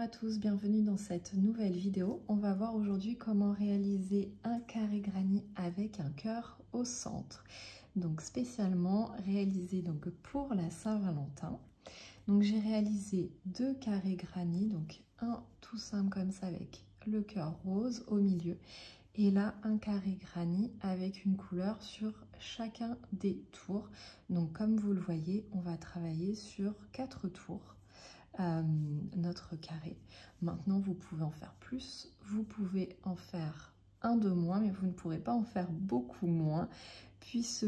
à tous, bienvenue dans cette nouvelle vidéo. On va voir aujourd'hui comment réaliser un carré granit avec un cœur au centre. Donc spécialement réalisé donc pour la Saint-Valentin. Donc j'ai réalisé deux carrés granit, donc un tout simple comme ça avec le cœur rose au milieu. Et là, un carré granit avec une couleur sur chacun des tours. Donc comme vous le voyez, on va travailler sur 4 tours. Notre carré. Maintenant, vous pouvez en faire plus, vous pouvez en faire un de moins, mais vous ne pourrez pas en faire beaucoup moins, puisque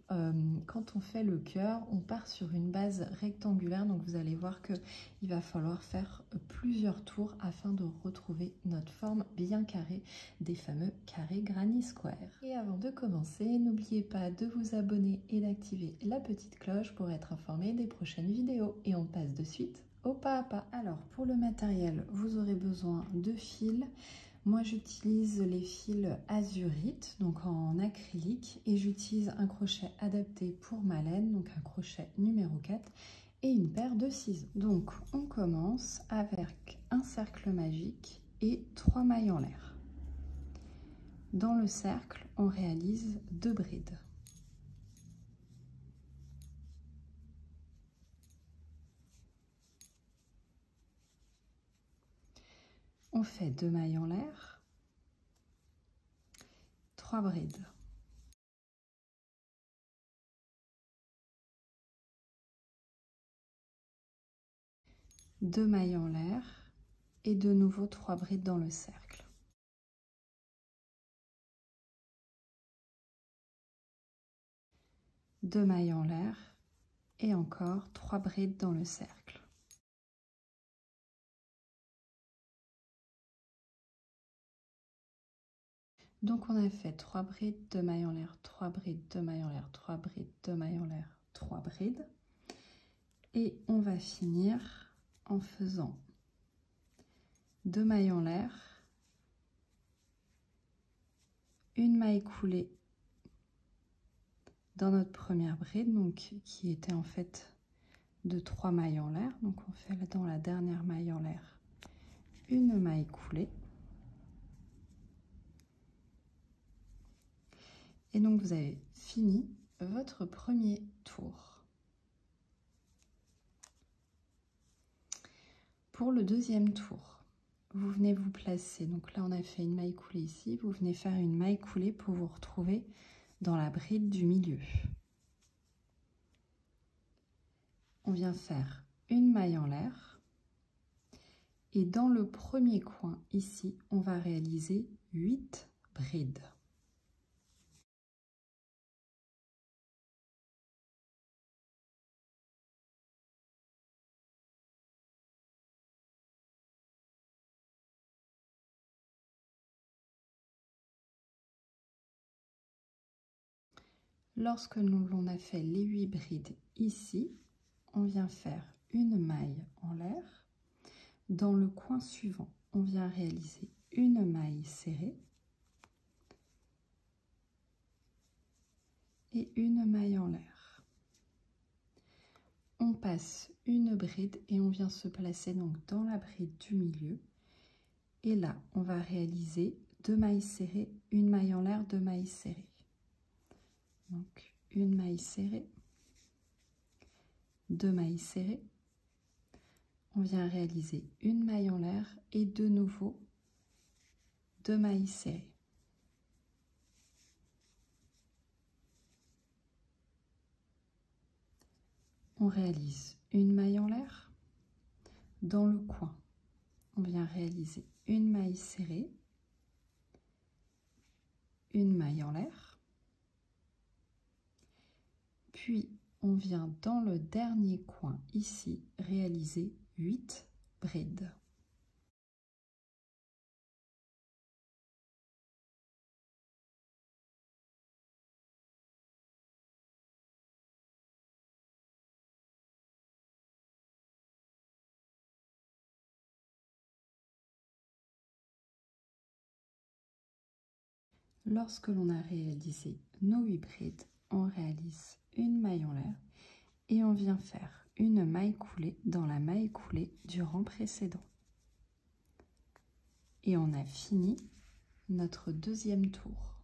quand on fait le cœur, on part sur une base rectangulaire, donc vous allez voir qu'il va falloir faire plusieurs tours afin de retrouver notre forme bien carrée des fameux carrés Granny Square. Et avant de commencer, n'oubliez pas de vous abonner et d'activer la petite cloche pour être informé des prochaines vidéos. Et on passe de suite au pas à pas. Alors pour le matériel, vous aurez besoin de fils. Moi j'utilise les fils azurite, donc en acrylique, et j'utilise un crochet adapté pour ma laine, donc un crochet numéro 4 et une paire de ciseaux. Donc on commence avec un cercle magique et 3 mailles en l'air. Dans le cercle, on réalise 2 brides. On fait 2 mailles en l'air, 3 brides. Deux mailles en l'air et de nouveau 3 brides dans le cercle. Deux mailles en l'air et encore 3 brides dans le cercle. Donc on a fait 3 brides, 2 mailles en l'air, 3 brides, 2 mailles en l'air, 3 brides, 2 mailles en l'air, 3 brides. Et on va finir en faisant 2 mailles en l'air, une maille coulée dans notre première bride, donc qui était en fait de 3 mailles en l'air. Donc on fait dans la dernière maille en l'air une maille coulée. Et donc vous avez fini votre premier tour. Pour le deuxième tour, vous venez vous placer, donc là on a fait une maille coulée ici, vous venez faire une maille coulée pour vous retrouver dans la bride du milieu. On vient faire une maille en l'air et dans le premier coin ici, on va réaliser 8 brides. Lorsque l'on a fait les 8 brides ici, on vient faire une maille en l'air. Dans le coin suivant, on vient réaliser une maille serrée et une maille en l'air. On passe une bride et on vient se placer donc dans la bride du milieu. Et là, on va réaliser 2 mailles serrées, une maille en l'air, 2 mailles serrées. Donc une maille serrée, 2 mailles serrées. On vient réaliser une maille en l'air et de nouveau 2 mailles serrées. On réalise une maille en l'air. Dans le coin, on vient réaliser une maille serrée, une maille en l'air. Puis, on vient dans le dernier coin ici réaliser 8 brides. Lorsque l'on a réalisé nos 8 brides, on réalise une maille en l'air et on vient faire une maille coulée dans la maille coulée du rang précédent. Et on a fini notre deuxième tour.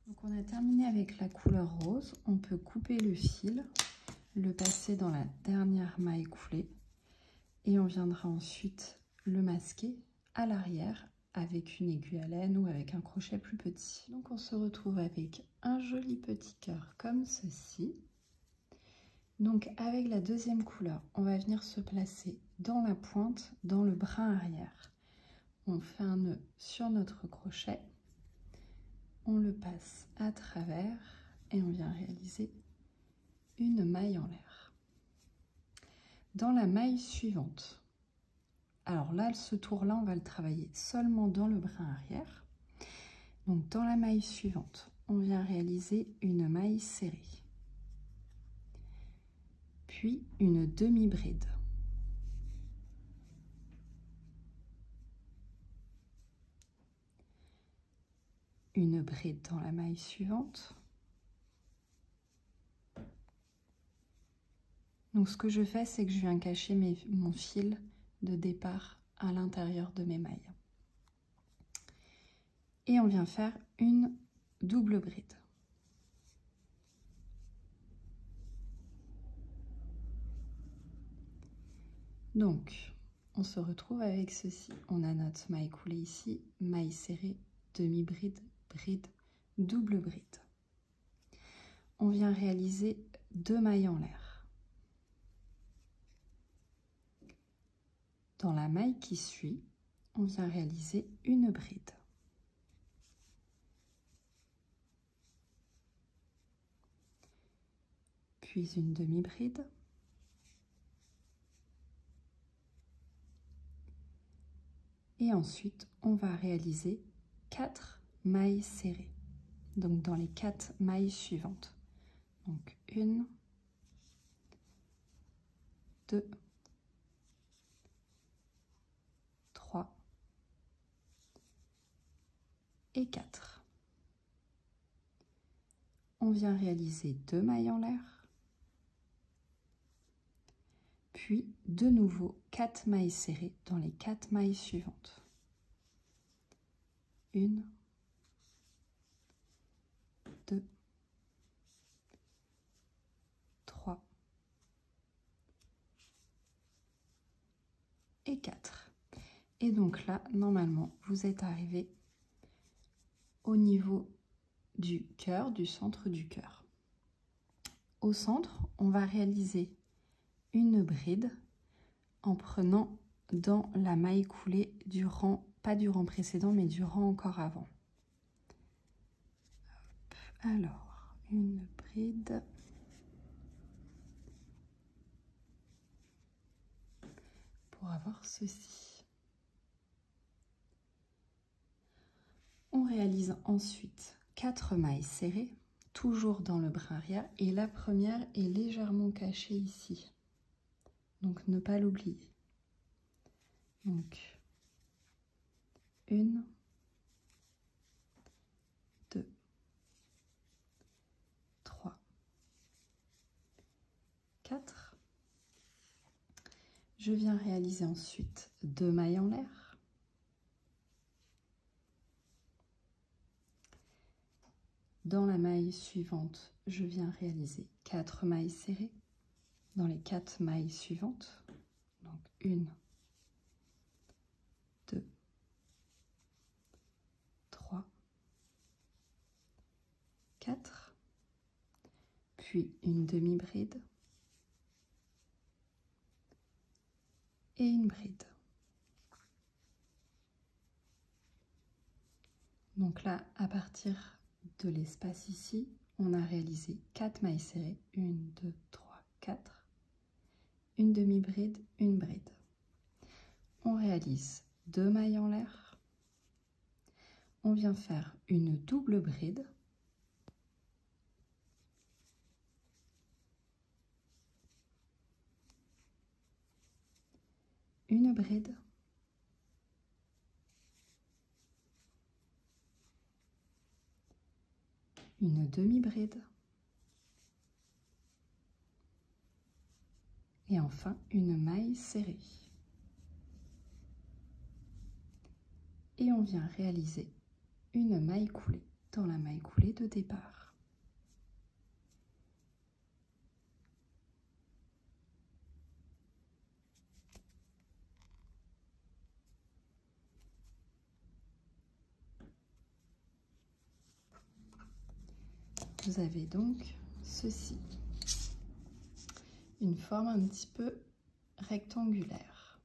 Donc on a terminé avec la couleur rose. On peut couper le fil, le passer dans la dernière maille coulée et on viendra ensuite le masquer à l'arrière avec une aiguille à laine ou avec un crochet plus petit. Donc on se retrouve avec un joli petit cœur comme ceci. Donc avec la deuxième couleur, on va venir se placer dans la pointe, dans le brin arrière. On fait un nœud sur notre crochet, on le passe à travers et on vient réaliser une maille en l'air. Dans la maille suivante, alors là, ce tour-là, on va le travailler seulement dans le brin arrière. Donc dans la maille suivante, on vient réaliser une maille serrée, puis une demi-bride. Une bride dans la maille suivante. Donc ce que je fais, c'est que je viens cacher mon fil de départ à l'intérieur de mes mailles. Et on vient faire une double bride. Donc, on se retrouve avec ceci. On a notre maille coulée ici, maille serrée, demi-bride, bride, double bride. On vient réaliser 2 mailles en l'air. Dans la maille qui suit, on vient réaliser une bride. Puis une demi-bride. Et ensuite, on va réaliser 4 mailles serrées. Donc dans les 4 mailles suivantes. Donc 1, 2, 3 et 4. On vient réaliser 2 mailles en l'air. Puis de nouveau 4 mailles serrées dans les 4 mailles suivantes. 1, 2, 3 et 4. Et donc là, normalement, vous êtes arrivé au niveau du cœur, du centre du cœur. Au centre, on va réaliser une bride en prenant dans la maille coulée du rang, pas du rang précédent, mais du rang encore avant. Alors, une bride. Pour avoir ceci. On réalise ensuite 4 mailles serrées, toujours dans le brin arrière, et la première est légèrement cachée ici. Donc ne pas l'oublier. Donc 1, 2, 3, 4. Je viens réaliser ensuite 2 mailles en l'air. Dans la maille suivante, je viens réaliser 4 mailles serrées. Dans les 4 mailles suivantes, donc 1, 2, 3, 4, puis une demi-bride et une bride. Donc là, à partir de l'espace ici, on a réalisé 4 mailles serrées, 1, 2, 3, 4, une demi-bride, une bride. On réalise 2 mailles en l'air. On vient faire une double bride. Une bride. Une demi-bride. Et enfin, une maille serrée. et on vient réaliser une maille coulée dans la maille coulée de départ. Vous avez donc ceci, une forme un petit peu rectangulaire.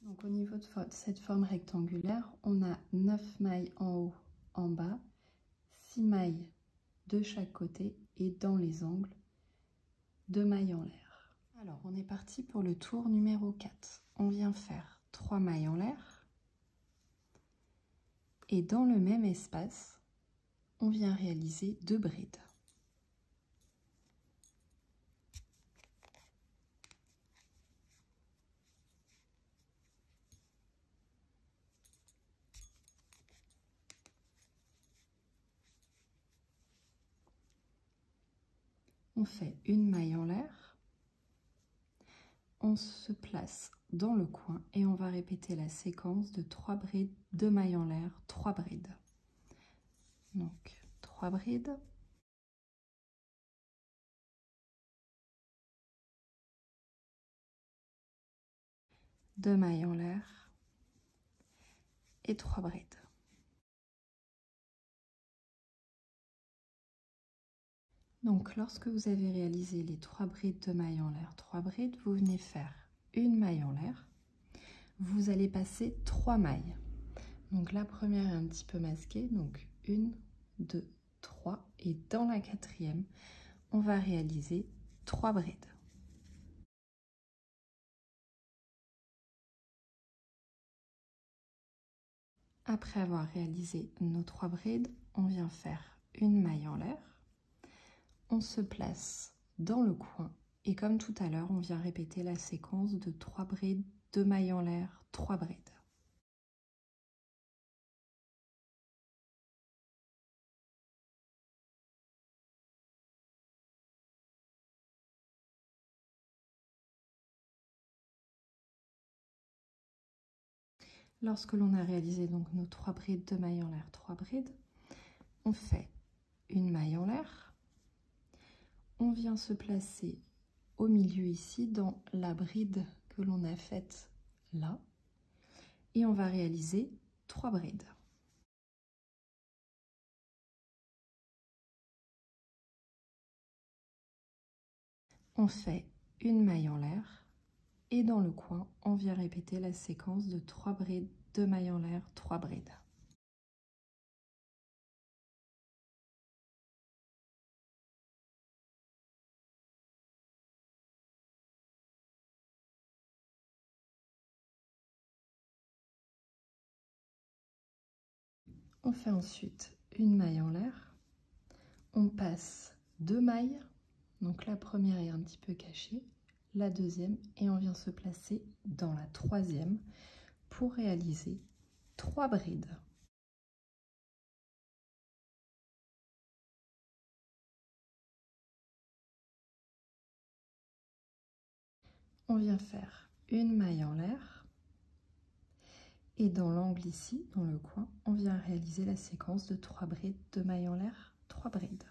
Donc au niveau de cette forme rectangulaire, on a 9 mailles en haut, en bas, 6 mailles de chaque côté et dans les angles, 2 mailles en l'air. Alors on est parti pour le tour numéro 4. On vient faire 3 mailles en l'air et dans le même espace, on vient réaliser 2 brides. On fait une maille en l'air, on se place dans le coin et on va répéter la séquence de 3 brides, 2 mailles en l'air, 3 brides. Donc 3 brides. Deux mailles en l'air et 3 brides. Donc lorsque vous avez réalisé les 3 brides de mailles en l'air, 3 brides, vous venez faire une maille en l'air. Vous allez passer 3 mailles. Donc la première est un petit peu masquée, donc 1, 2, 3. Et dans la quatrième, on va réaliser 3 brides. Après avoir réalisé nos 3 brides, on vient faire une maille en l'air. On se place dans le coin et comme tout à l'heure, on vient répéter la séquence de 3 brides, 2 mailles en l'air, 3 brides. Lorsque l'on a réalisé donc nos 3 brides, 2 mailles en l'air, 3 brides, on fait une maille en l'air. On vient se placer au milieu ici dans la bride que l'on a faite là. Et on va réaliser 3 brides. On fait une maille en l'air. Et dans le coin, on vient répéter la séquence de 3 brides, 2 mailles en l'air, 3 brides. On fait ensuite une maille en l'air. On passe 2 mailles. Donc la première est un petit peu cachée, la deuxième, et on vient se placer dans la troisième pour réaliser 3 brides. On vient faire une maille en l'air et dans l'angle ici, dans le coin, on vient réaliser la séquence de 3 brides, 2 mailles en l'air, 3 brides.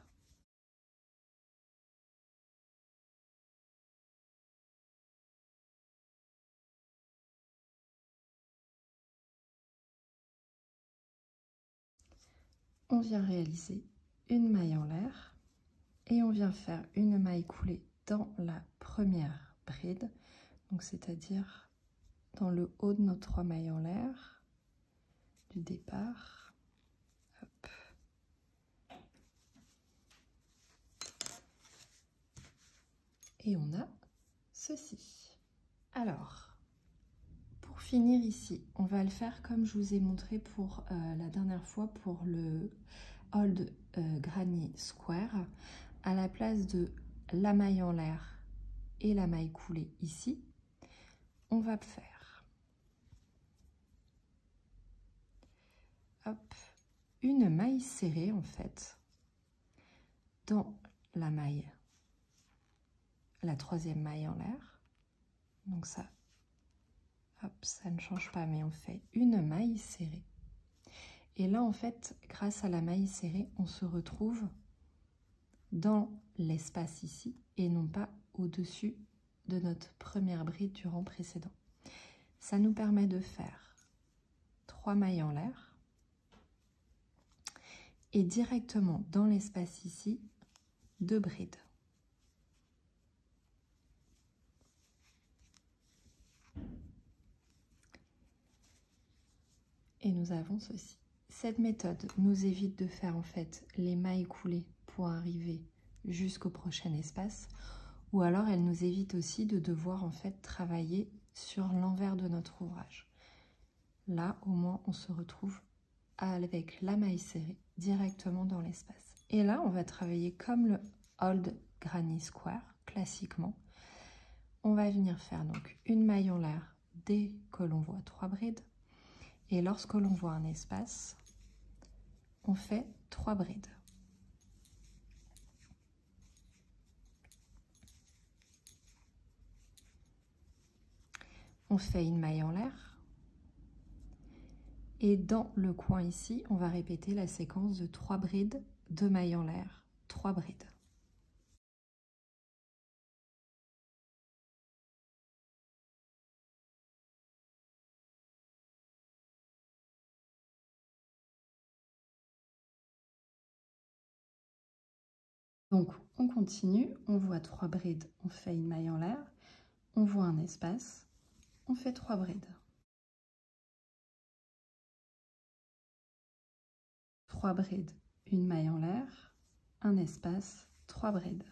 On vient réaliser une maille en l'air et on vient faire une maille coulée dans la première bride, donc c'est-à-dire dans le haut de nos 3 mailles en l'air du départ. Hop. Et on a ceci. Alors, pour finir ici, on va le faire comme je vous ai montré pour la dernière fois pour le Old Granny Square. À la place de la maille en l'air et la maille coulée ici, on va faire hop, une maille serrée en fait dans la maille, la troisième maille en l'air. Donc ça, hop, ça ne change pas, mais on fait une maille serrée. Et là, en fait, grâce à la maille serrée, on se retrouve dans l'espace ici et non pas au-dessus de notre première bride du rang précédent. Ça nous permet de faire 3 mailles en l'air et directement dans l'espace ici, 2 brides. Et nous avons ceci. Cette méthode nous évite de faire en fait les mailles coulées pour arriver jusqu'au prochain espace, ou alors elle nous évite aussi de devoir en fait travailler sur l'envers de notre ouvrage. Là, au moins, on se retrouve avec la maille serrée directement dans l'espace. Et là, on va travailler comme le Old Granny Square, classiquement. On va venir faire donc une maille en l'air dès que l'on voit 3 brides. Et lorsque l'on voit un espace, on fait 3 brides. On fait une maille en l'air. Et dans le coin ici, on va répéter la séquence de 3 brides, 2 mailles en l'air, 3 brides. Donc, on continue, on voit 3 brides, on fait une maille en l'air, on voit un espace, on fait 3 brides. 3 brides, une maille en l'air, un espace, 3 brides.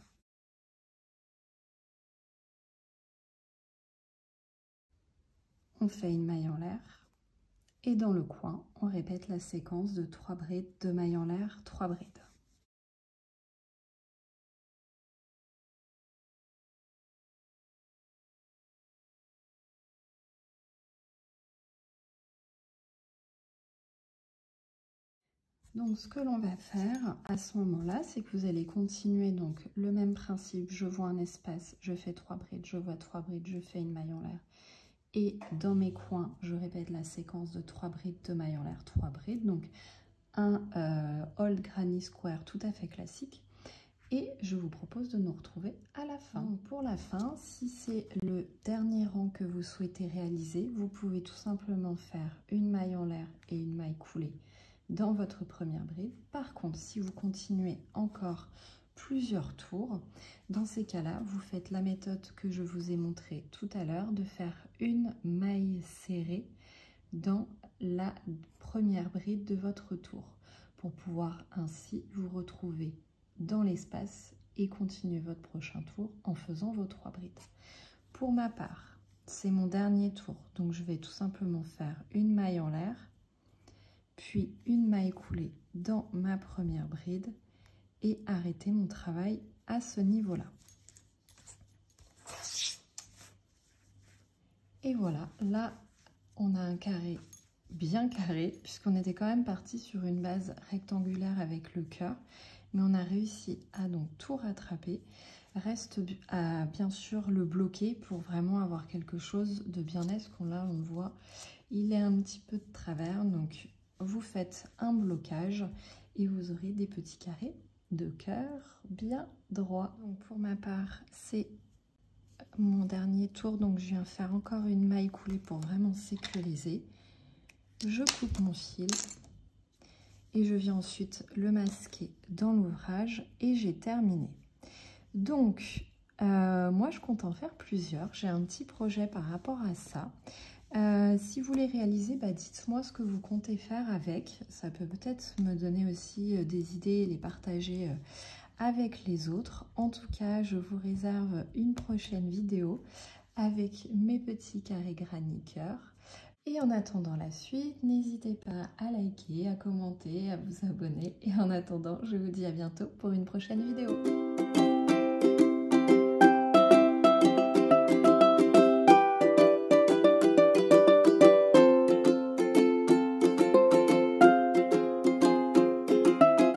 On fait une maille en l'air et dans le coin, on répète la séquence de 3 brides, 2 mailles en l'air, 3 brides. Donc ce que l'on va faire à ce moment-là, c'est que vous allez continuer donc le même principe. Je vois un espace, je fais 3 brides, je vois 3 brides, je fais une maille en l'air. Et dans mes coins, je répète la séquence de 3 brides, 2 mailles en l'air, 3 brides. Donc un Old Granny Square tout à fait classique. Et je vous propose de nous retrouver à la fin. Donc pour la fin, si c'est le dernier rang que vous souhaitez réaliser, vous pouvez tout simplement faire une maille en l'air et une maille coulée dans votre première bride. Par contre, si vous continuez encore plusieurs tours, dans ces cas-là, vous faites la méthode que je vous ai montrée tout à l'heure, de faire une maille serrée dans la première bride de votre tour, pour pouvoir ainsi vous retrouver dans l'espace et continuer votre prochain tour en faisant vos 3 brides. Pour ma part, c'est mon dernier tour, donc je vais tout simplement faire une maille en l'air, puis une maille coulée dans ma première bride et arrêter mon travail à ce niveau-là. Et voilà, là on a un carré bien carré, puisqu'on était quand même parti sur une base rectangulaire avec le cœur, mais on a réussi à donc tout rattraper. Reste à bien sûr le bloquer pour vraiment avoir quelque chose de bien net. Là on voit il est un petit peu de travers, donc vous faites un blocage et vous aurez des petits carrés de cœur bien droits. Donc pour ma part, c'est mon dernier tour, donc je viens faire encore une maille coulée pour vraiment sécuriser. Je coupe mon fil et je viens ensuite le masquer dans l'ouvrage et j'ai terminé. Donc moi je compte en faire plusieurs, j'ai un petit projet par rapport à ça. Si vous les réalisez, dites-moi ce que vous comptez faire avec. Ça peut peut-être me donner aussi des idées et les partager avec les autres. En tout cas, je vous réserve une prochaine vidéo avec mes petits carrés granny cœur. Et en attendant la suite, n'hésitez pas à liker, à commenter, à vous abonner. Et en attendant, je vous dis à bientôt pour une prochaine vidéo.